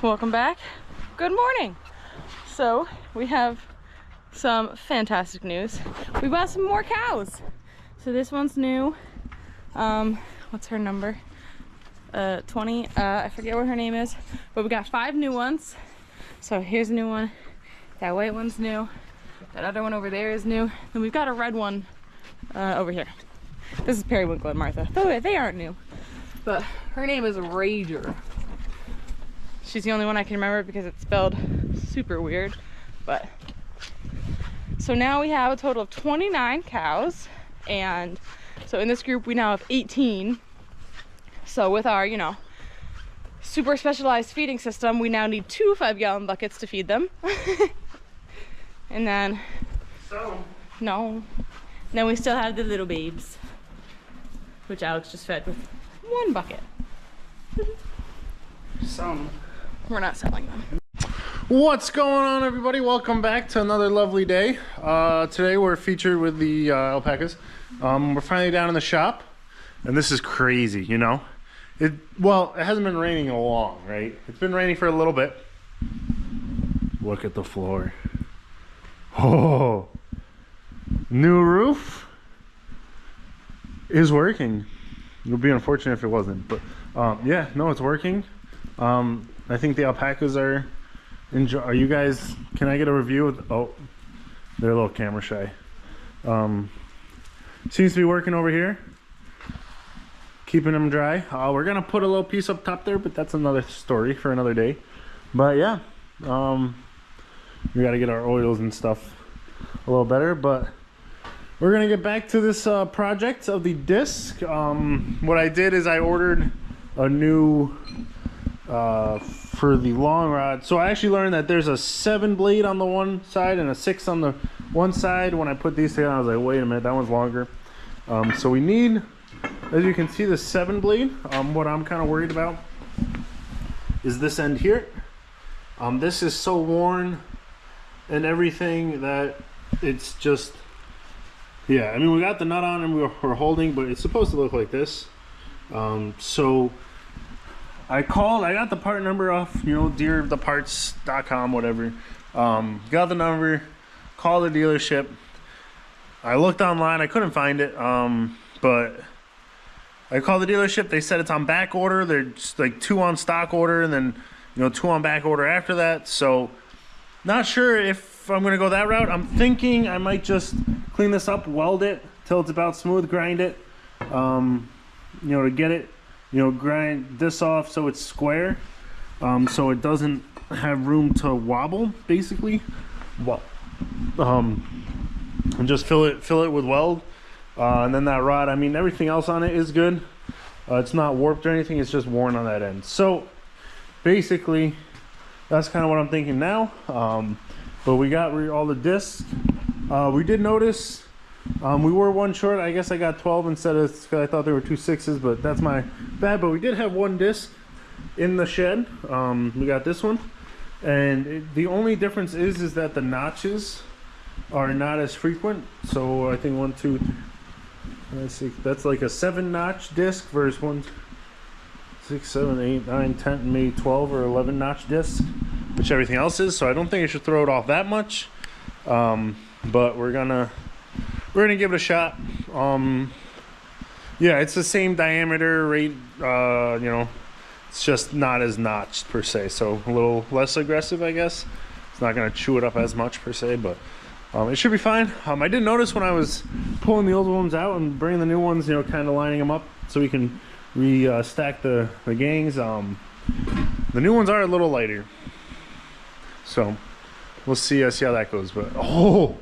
Welcome back. Good morning. So we have some fantastic news. We bought some more cows. So this one's new. What's her number? 20. I forget what her name is, but we got 5 new ones. So here's a new one. That white one's new. That other one over there is new. Then we've got a red one over here. This is Periwinkle and Martha. Though they aren't new, but her name is Rager. She's the only one I can remember because it's spelled super weird. But so now we have a total of 29 cows, and so in this group we now have 18. So with our, super specialized feeding system, we now need 2 5-gallon buckets to feed them. And then then we still have the little babes, which Alex just fed with 1 bucket. We're not selling them. What's going on, everybody? Welcome back to another lovely day. Today we're featured with the alpacas. We're finally down in the shop, and this is crazy, it hasn't been raining long, right? It's been raining for a little bit. Look at the floor. Oh, new roof is working. It would be unfortunate if it wasn't, but yeah, no, it's working. I think the alpacas are you guys, can I get a review? Oh, they're a little camera shy. Seems to be working over here, keeping them dry. We're gonna put a little piece up top there, but that's another story for another day. But yeah, we got to get our oils and stuff a little better, but we're gonna get back to this project of the disc. What I did is I ordered a new for the long rod. So I actually learned that there's a 7 blade on the one side and a 6 on the one side. When I put these together, I was like, wait a minute, that one's longer. So we need, as you can see, the 7 blade. What I'm kind of worried about is this end here. This is so worn and everything that it's just, yeah, I mean, we got the nut on and we're holding, but it's supposed to look like this. So I got the part number off, deertheparts.com, whatever. Got the number, called the dealership. I looked online, I couldn't find it, but I called the dealership. They said it's on back order. They're just like 2 on stock order, and then 2 on back order after that. So not sure if I'm gonna go that route. I'm thinking I might just clean this up, weld it till it's about smooth, grind it, to get it, grind this off so it's square, so it doesn't have room to wobble, basically. And just fill it with weld, and then that rod, I mean, everything else on it is good. It's not warped or anything, it's just worn on that end. So basically that's kind of what I'm thinking now. But we got all the discs. We did notice we were 1 short. I guess I got 12 instead of, because I thought there were 2 6s, but that's my bad. But we did have 1 disc in the shed. We got this one, and the only difference is that the notches are not as frequent. So I think 1 2 3, let's see, that's like a 7-notch disc versus 1 6 7 8 9 10 maybe 12 or 11 notch disc, which everything else is. So I don't think I should throw it off that much, but we're gonna give it a shot. Yeah, it's the same diameter rate, it's just not as notched per se, so a little less aggressive, I guess. It's not gonna chew it up as much per se, but it should be fine. I did notice when I was pulling the old ones out and bringing the new ones, kind of lining them up so we can stack the gangs. The new ones are a little lighter, so we'll see how that goes. But oh,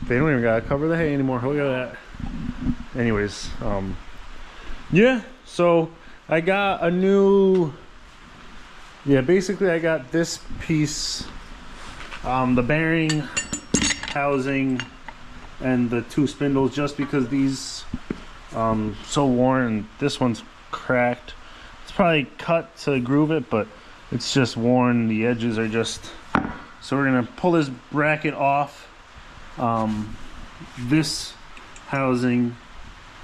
they don't even gotta cover the hay anymore. Look at that. Anyways, yeah, so I got a new, basically I got this piece, the bearing, housing, and the 2 spindles, just because these so worn. This one's cracked. It's probably cut to groove it, but it's just worn. The edges are just, so we're gonna pull this bracket off, this housing,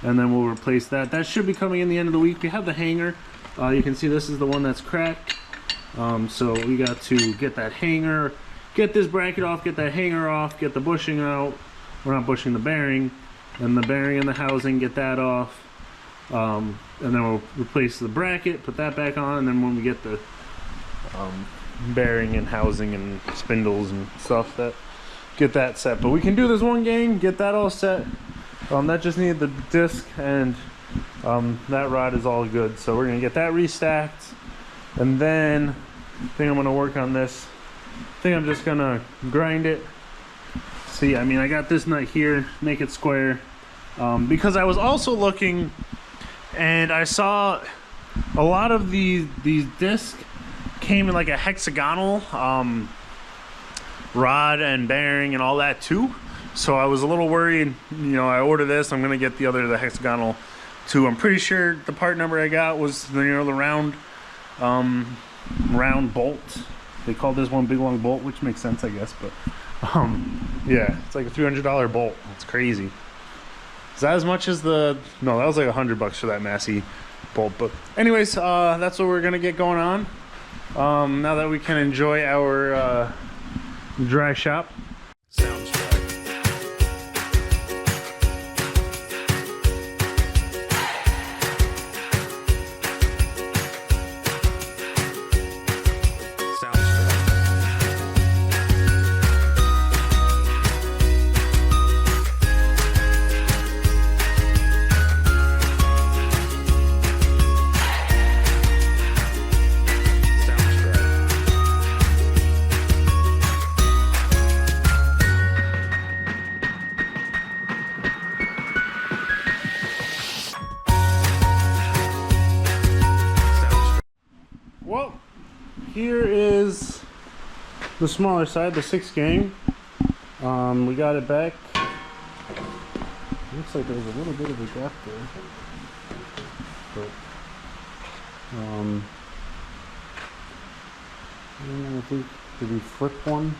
and then we'll replace that. That should be coming in the end of the week. We have the hanger. You can see this is the one that's cracked. So we got to get that hanger, get this bracket off, get that hanger off, get the bushing out. We're not bushing, the bearing, and the bearing and the housing, get that off. And then we'll replace the bracket, put that back on, and then when we get the bearing and housing and spindles and stuff, that get that set. But we can do this one game, get that all set. That just needed the disc, and that rod is all good. So we're gonna get that restacked, and then I think I'm gonna work on this. I think I'm just gonna grind it. See, I mean, I got this nut here, make it square, because I was also looking, and I saw a lot of these discs came in like a hexagonal rod and bearing and all that too. So I was a little worried, you know, I ordered this, I'm gonna get the hexagonal too. I'm pretty sure the part number I got was, you know, the round bolt. They call this one big long bolt, which makes sense, I guess, but yeah, it's like a $300 bolt. It's crazy. Is that as much as the, no, that was like $100 for that Massey bolt. But anyways, that's what we're gonna get going on. Now that we can enjoy our dry shop. Sounds right. Well, here is the smaller side, the 6 gang. We got it back. Looks like there's a little bit of a gap there. But, I think, did we flip one?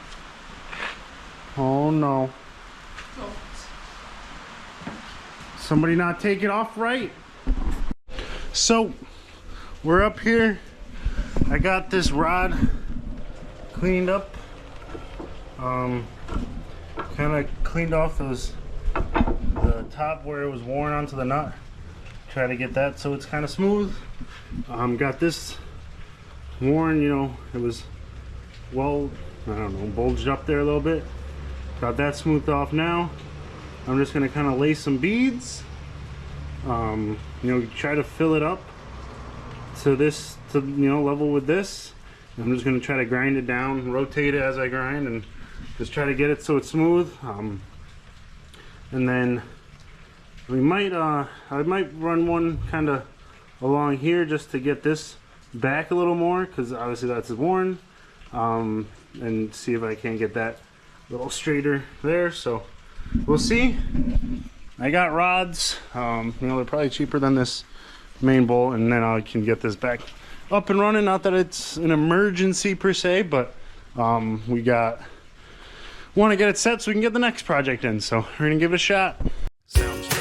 Oh no. Somebody not take it off right. So, we're up here. I got this rod cleaned up, kind of cleaned off the top where it was worn onto the nut. Try to get that so it's kind of smooth. Got this worn, you know, it was, well, I don't know, bulged up there a little bit. Got that smoothed off now. I'm just gonna kind of lay some beads, you know, try to fill it up to this, to, you know, level with this. I'm just going to try to grind it down, rotate it as I grind, and just try to get it so it's smooth. And then we might I might run one kind of along here just to get this back a little more, because obviously that's worn, and see if I can get that a little straighter there. So we'll see. I got rods, you know, they're probably cheaper than this main bolt, and then I can get this back up and running. Not that it's an emergency per se, but want to get it set so we can get the next project in. So we're gonna give it a shot. Sounds right.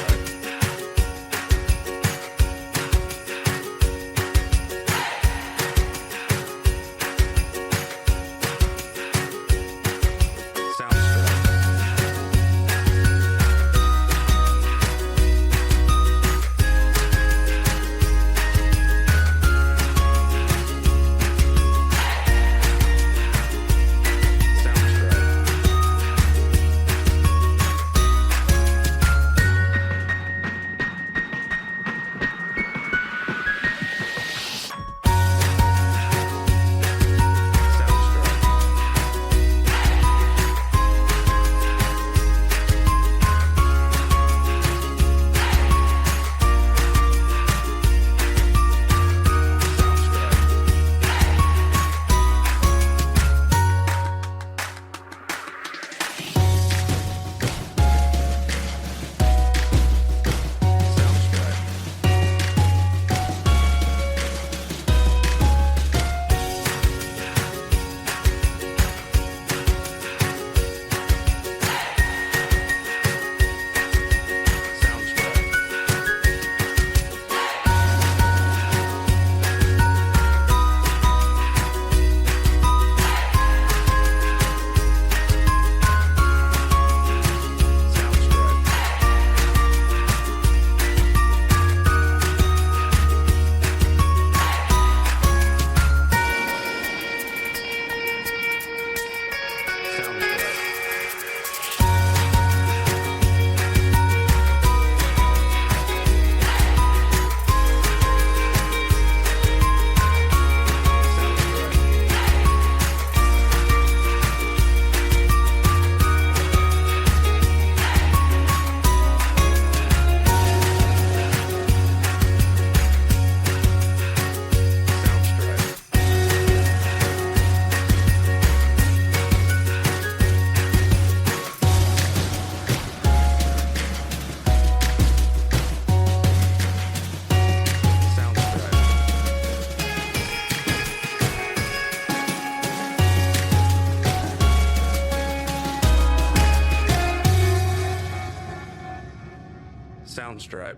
downstripe.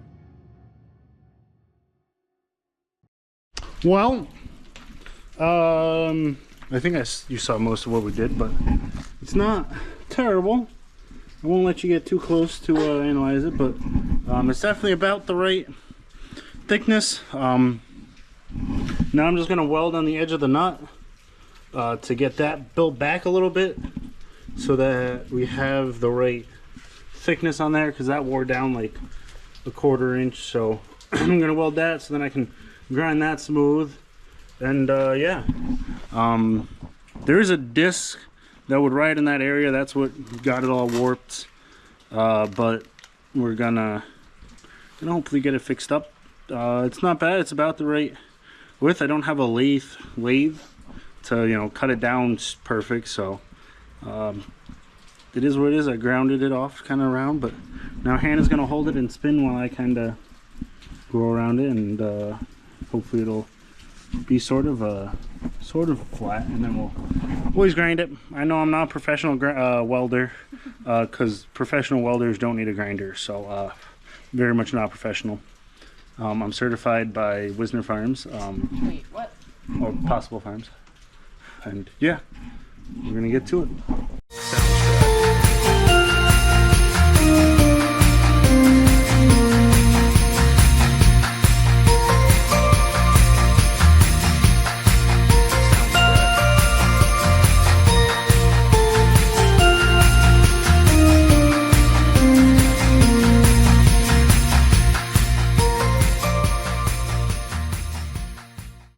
Well, I think you saw most of what we did, but it's not terrible. I won't let you get too close to analyze it, but it's definitely about the right thickness. Now I'm just gonna weld on the edge of the nut to get that built back a little bit so that we have the right thickness on there, because that wore down like a 1/4 inch. So I'm gonna weld that so then I can grind that smooth. And yeah, there is a disc that would ride in that area. That's what got it all warped, but we're gonna hopefully get it fixed up. It's not bad. It's about the right width. I don't have a lathe to, you know, cut it down perfect, so it is what it is. I grounded it off kind of around, but now Hannah's gonna hold it and spin while I kind of go around it, and hopefully it'll be sort of flat, and then we'll always grind it. I know I'm not a professional welder, because professional welders don't need a grinder, so very much not professional. I'm certified by Wisner Farms. Wait, what? Or Possible Farms. And yeah, we're gonna get to it.